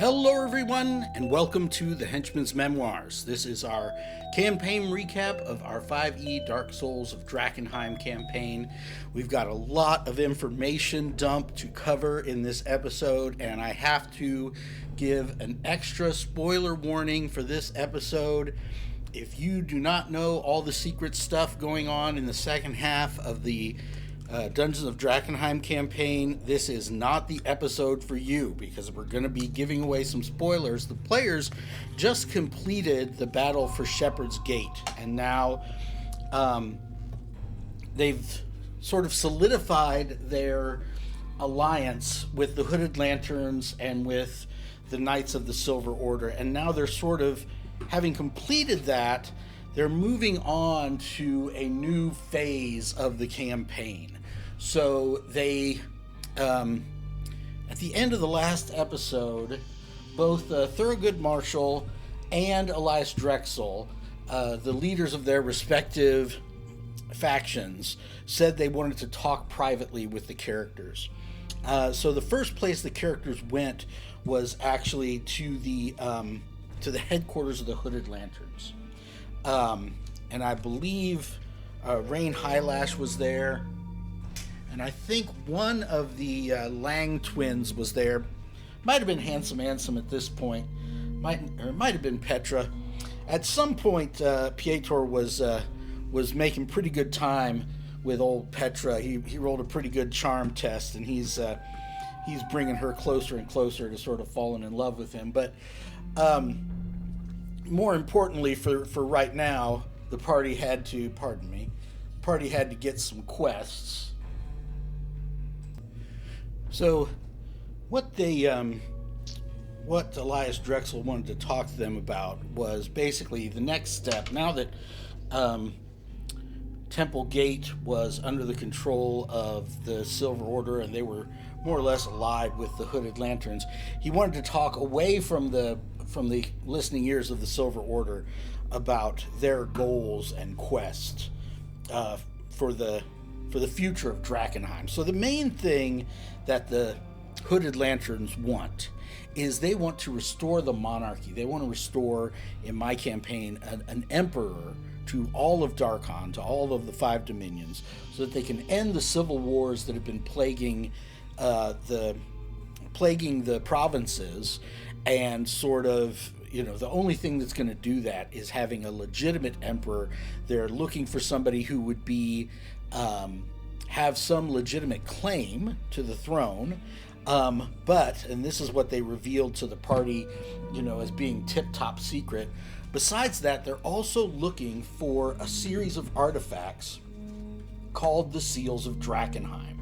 Hello everyone, and welcome to the Henchman's Memoirs. This is our campaign recap of our 5e Dark Souls of Drakkenheim campaign. We've got a lot of information dump to cover in this episode, and I have to give an extra spoiler warning for this episode. If you do not know all the secret stuff going on in the second half of the Dungeons of Drakkenheim campaign, this is not the episode for you, because we're going to be giving away some spoilers. The players just completed the battle for Shepherd's Gate, and now they've sort of solidified their alliance with the Hooded Lanterns and with the Knights of the Silver Order, and now they're sort of, having completed that, they're moving on to a new phase of the campaign. So they, at the end of the last episode, both Thurgood Marshall and Elias Drexel, the leaders of their respective factions, said they wanted to talk privately with the characters. So the first place the characters went was actually to the headquarters of the Hooded Lanterns. And I believe Rain Highlash was there. And I think one of the Lang twins was there. Might have been Handsome Ansem at this point. Might have been Petra. At some point, Pietor was making pretty good time with old Petra. He rolled a pretty good charm test, and he's bringing her closer and closer to sort of falling in love with him. But more importantly, for right now, the party had to get some quests. So, what Elias Drexel wanted to talk to them about was basically the next step. Now that Temple Gate was under the control of the Silver Order, and they were more or less allied with the Hooded Lanterns, he wanted to talk away from the listening ears of the Silver Order about their goals and quests for the future of Drakkenheim. So the main thing that the Hooded Lanterns want is they want to restore the monarchy. They want to restore, in my campaign, an emperor to all of Darkon, to all of the five dominions, so that they can end the civil wars that have been plaguing the provinces, and sort of, the only thing that's going to do that is having a legitimate emperor. They're looking for somebody who would be have some legitimate claim to the throne, but, and this is what they revealed to the party, as being tip-top secret, besides that, they're also looking for a series of artifacts called the Seals of Drakkenheim.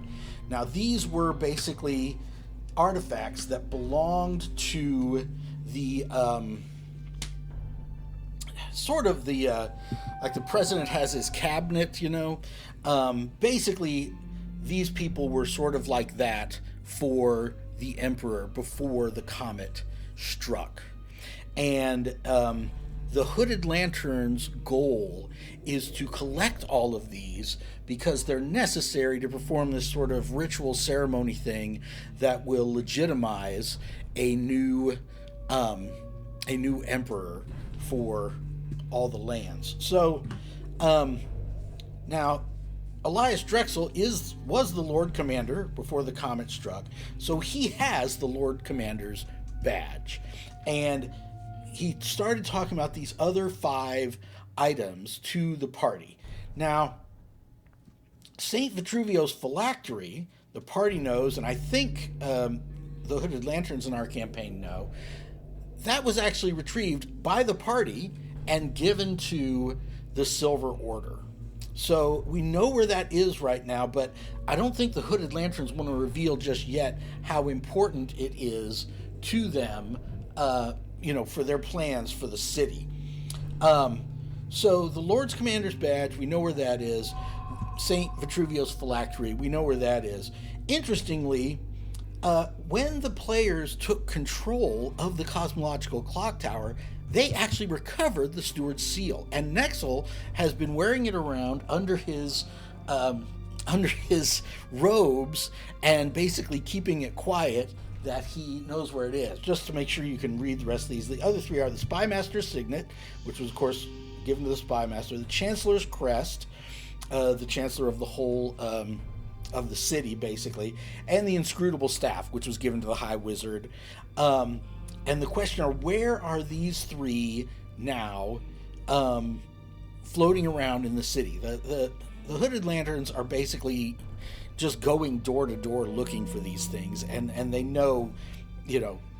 Now, these were basically artifacts that belonged to the like the president has his cabinet, basically these people were sort of like that for the emperor before the comet struck. And the Hooded Lanterns' goal is to collect all of these because they're necessary to perform this sort of ritual ceremony thing that will legitimize a new emperor for all the lands. So now Elias Drexel was the Lord Commander before the comet struck, so he has the Lord Commander's badge, and he started talking about these other 5 items to the party. Now, St. Vitruvio's phylactery, the party knows, and I think the Hooded Lanterns in our campaign know, that was actually retrieved by the party and given to the Silver Order. So we know where that is right now, but I don't think the Hooded Lanterns want to reveal just yet how important it is to them, for their plans for the city. So the Lord's Commander's badge, we know where that is. St. Vitruvio's phylactery, we know where that is. Interestingly, when the players took control of the Cosmological Clock Tower, they actually recovered the Steward's Seal, and Nexel has been wearing it around under his robes and basically keeping it quiet that he knows where it is. Just to make sure you can read the rest of these. The other three are the Spymaster's Signet, which was, of course, given to the Spymaster, the Chancellor's Crest, the Chancellor of the whole of the city, basically, and the Inscrutable Staff, which was given to the High Wizard. And the question are, where are these three now floating around in the city? The Hooded Lanterns are basically just going door to door looking for these things, and they know,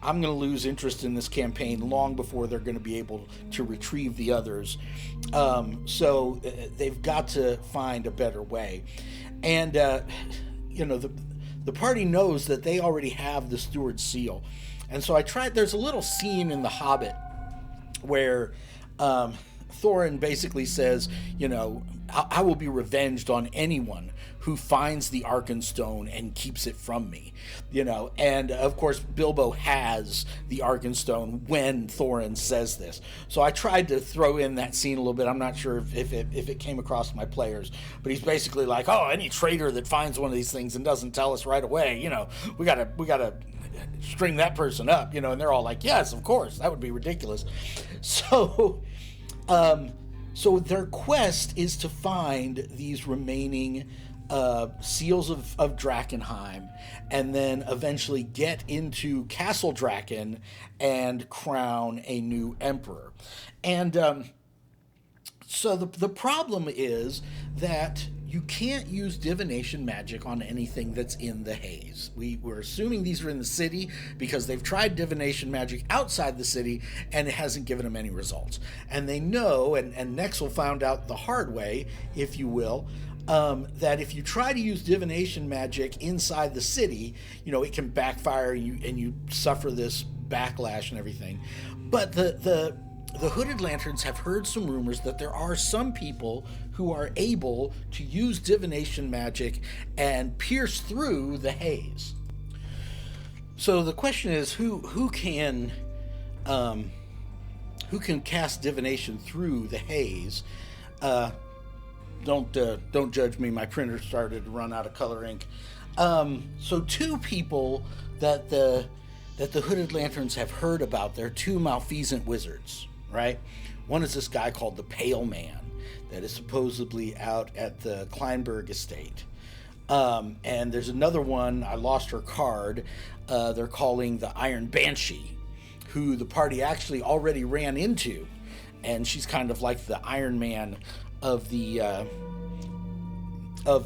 I'm going to lose interest in this campaign long before they're going to be able to retrieve the others. So they've got to find a better way. And, the party knows that they already have the Steward's Seal. And so there's a little scene in The Hobbit where Thorin basically says, I will be revenged on anyone who finds the Arkenstone and keeps it from me, and of course Bilbo has the Arkenstone when Thorin says this. So I tried to throw in that scene a little bit. I'm not sure if it came across my players, but he's basically like, any traitor that finds one of these things and doesn't tell us right away, we gotta string that person up, and they're all like, yes, of course, that would be ridiculous. So their quest is to find these remaining seals of Drakkenheim, and then eventually get into Castle Draken and crown a new emperor. And so the problem is that you can't use divination magic on anything that's in the haze. We're assuming these are in the city because they've tried divination magic outside the city and it hasn't given them any results. And they know, and Nexel found out the hard way, if you will, that if you try to use divination magic inside the city, it can backfire and you suffer this backlash and everything. But the Hooded Lanterns have heard some rumors that there are some people who are able to use divination magic and pierce through the haze. So the question is, who can cast divination through the haze? Don't judge me. My printer started to run out of color ink. So two people that the Hooded Lanterns have heard about, they're two malfeasant wizards, right? One is this guy called the Pale Man that is supposedly out at the Kleinberg estate. And there's another one, I lost her card, they're calling the Iron Banshee, who the party actually already ran into. And she's kind of like the Iron Man of the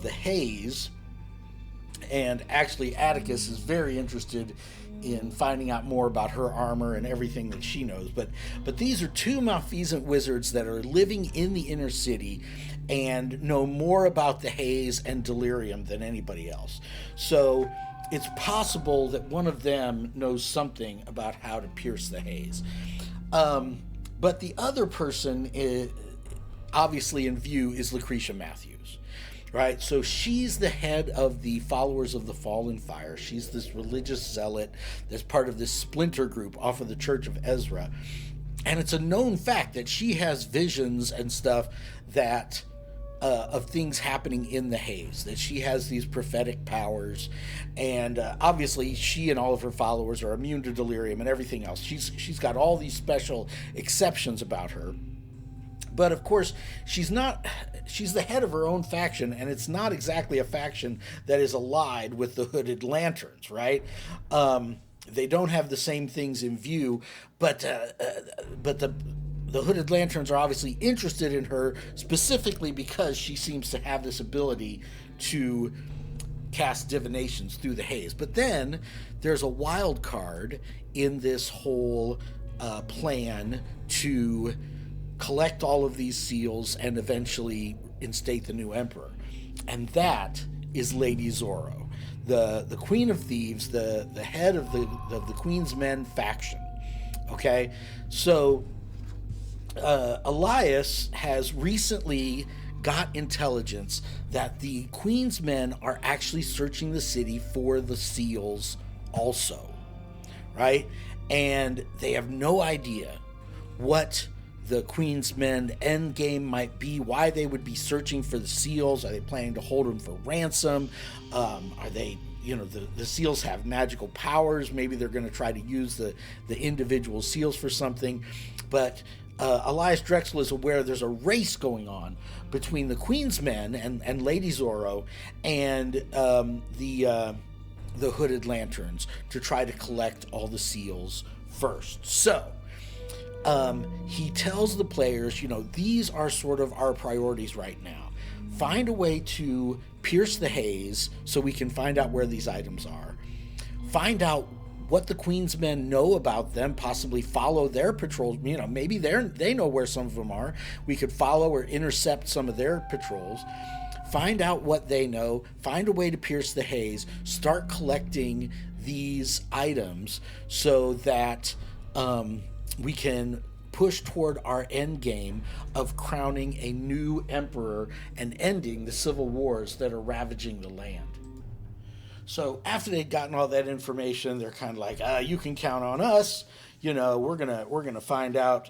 haze. And actually Atticus is very interested in finding out more about her armor and everything that she knows. But these are two malfeasant wizards that are living in the inner city and know more about the haze and delirium than anybody else. So it's possible that one of them knows something about how to pierce the haze. But the other person obviously in view is Lucretia Matthews, right? So she's the head of the Followers of the Fallen Fire. She's this religious zealot that's part of this splinter group off of the Church of Ezra. And it's a known fact that she has visions and stuff that of things happening in the haze, that she has these prophetic powers. And obviously she and all of her followers are immune to delirium and everything else. She's got all these special exceptions about her. But of course, she's the head of her own faction, and it's not exactly a faction that is allied with the Hooded Lanterns, right? They don't have the same things in view, but the Hooded Lanterns are obviously interested in her specifically because she seems to have this ability to cast divinations through the haze. But then there's a wild card in this whole plan to collect all of these seals and eventually instate the new emperor. And that is Lady Zorro, the Queen of Thieves, the head of the Queen's Men faction. Okay? So Elias has recently got intelligence that the Queen's Men are actually searching the city for the seals also, right? And they have no idea what the Queen's Men end game might be, why they would be searching for the seals. Are they planning to hold them for ransom? Are they the seals have magical powers. Maybe they're going to try to use the individual seals for something. But Elias Drexel is aware there's a race going on between the Queen's Men and Lady Zorro and the Hooded Lanterns to try to collect all the seals first. So he tells the players, these are sort of our priorities right now. Find a way to pierce the haze so we can find out where these items are. Find out what the Queen's Men know about them, possibly follow their patrols. Maybe they know where some of them are. We could follow or intercept some of their patrols. Find out what they know, find a way to pierce the haze, start collecting these items so that we can push toward our end game of crowning a new emperor and ending the civil wars that are ravaging the land. So after they'd gotten all that information, they're kind of like, you can count on us. We're gonna find out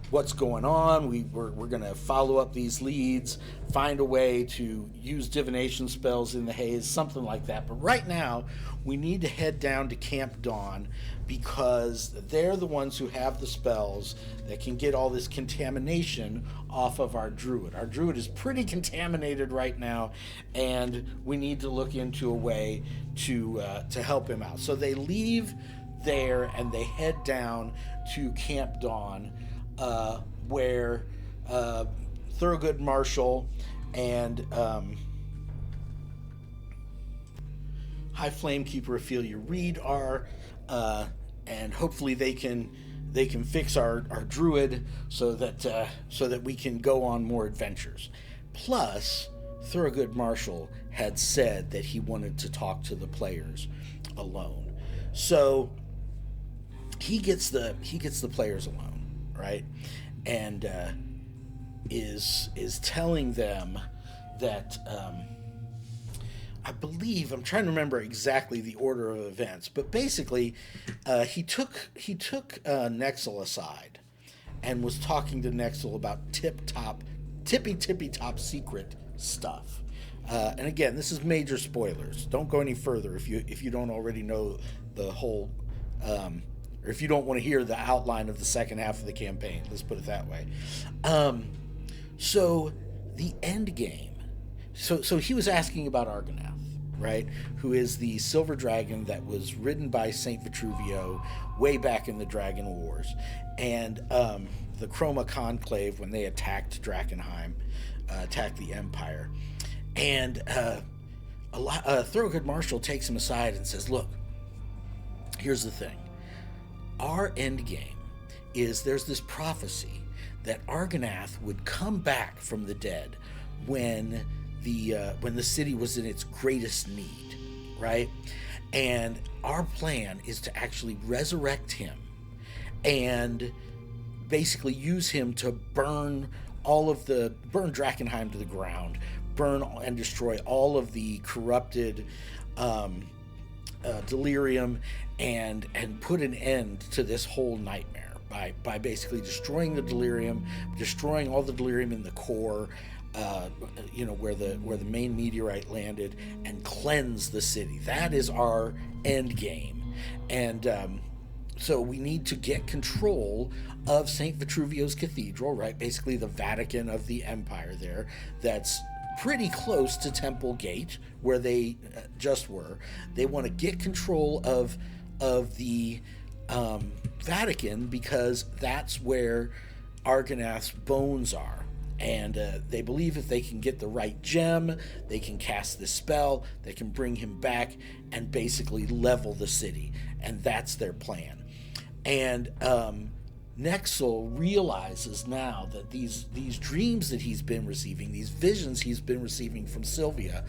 what's going on. We're gonna follow up these leads, find a way to use divination spells in the haze, something like that. But right now, we need to head down to Camp Dawn because they're the ones who have the spells that can get all this contamination off of our druid. Our druid is pretty contaminated right now, and we need to look into a way to help him out. So they leave there and they head down to Camp Dawn, where Thurgood Marshall and High Flamekeeper Ophelia Reed are, and hopefully they can fix our druid so that we can go on more adventures. Plus, Thurgood Marshall had said that he wanted to talk to the players alone, so he gets the players alone, right? And is telling them that I believe, I'm trying to remember exactly the order of events, but basically he took Nexel aside and was talking to Nexel about tippy top secret stuff. And again, this is major spoilers. Don't go any further if you don't already know the whole, or if you don't want to hear the outline of the second half of the campaign. Let's put it that way. So the end game. So he was asking about Argonath, right? Who is the silver dragon that was ridden by Saint Vitruvio way back in the Dragon Wars, and the Chroma Conclave when they attacked Drakkenheim, attacked the Empire, and Thurgood Marshall takes him aside and says, "Look, here's the thing. Our end game is there's this prophecy that Argonath would come back from the dead when the city was in its greatest need, right? And our plan is to actually resurrect him and basically use him to burn Drakkenheim to the ground, burn and destroy all of the corrupted delirium, and put an end to this whole nightmare by basically destroying the delirium, destroying all the delirium in the core, where the main meteorite landed, and cleanse the city. That is our end game. And so we need to get control of St. Vitruvio's Cathedral, right? Basically the Vatican of the Empire there. That's pretty close to Temple Gate, where they just were. They want to get control of the Vatican because that's where Argonath's bones are. And they believe if they can get the right gem, they can cast this spell, they can bring him back and basically level the city. And that's their plan. And Nexel realizes now that these dreams that he's been receiving, these visions he's been receiving from Sylvia,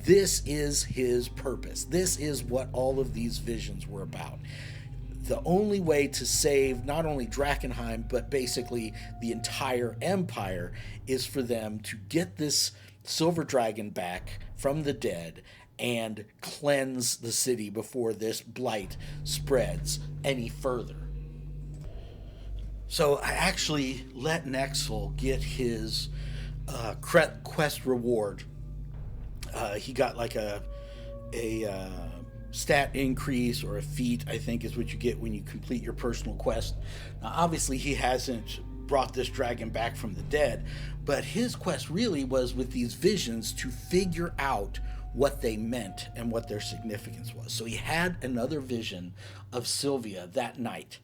this is his purpose. This is what all of these visions were about. The only way to save not only Drakkenheim, but basically the entire empire, is for them to get this silver dragon back from the dead and cleanse the city before this blight spreads any further. So I actually let Nexel get his quest reward. He got like a stat increase, or a feat, I think is what you get when you complete your personal quest. Now, obviously, he hasn't brought this dragon back from the dead, but his quest really was with these visions to figure out what they meant and what their significance was. So he had another vision of Sylvia that night.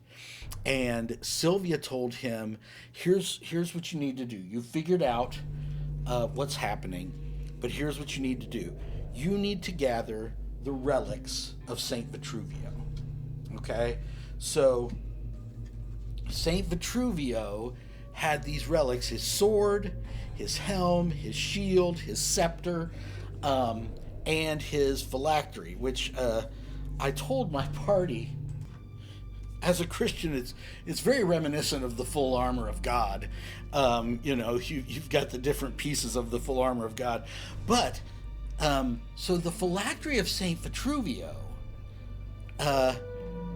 And Sylvia told him, here's what you need to do. You figured out what's happening, but here's what you need to do. You need to gather the relics of Saint Vitruvio. Okay? So Saint Vitruvio had these relics: his sword, his helm, his shield, his scepter, and his phylactery, which I told my party, as a Christian, it's very reminiscent of the full armor of God. You've got the different pieces of the full armor of God. But, so the phylactery of St. Vitruvio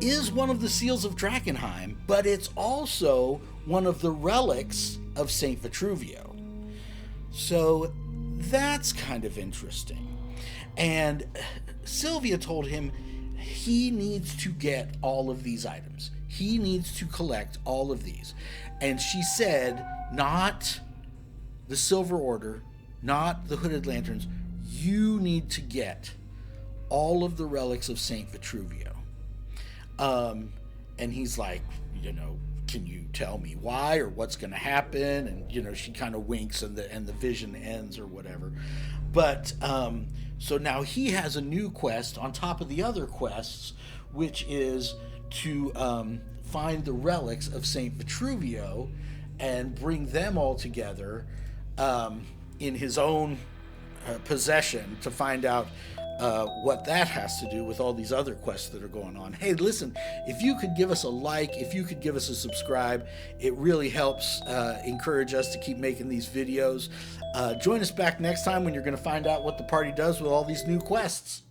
is one of the seals of Drakkenheim, but it's also one of the relics of St. Vitruvio. So that's kind of interesting. And Sylvia told him he needs to get all of these items. He needs to collect all of these. And she said, not the Silver Order, not the Hooded Lanterns. You need to get all of the relics of St. Vitruvio. And he's like, can you tell me why or what's going to happen? And, she kind of winks and the vision ends or whatever. But, so now he has a new quest on top of the other quests, which is to find the relics of St. Vitruvio and bring them all together in his own possession to find out what that has to do with all these other quests that are going on. Hey, listen, if you could give us a like, if you could give us a subscribe, it really helps encourage us to keep making these videos. Join us back next time when you're going to find out what the party does with all these new quests.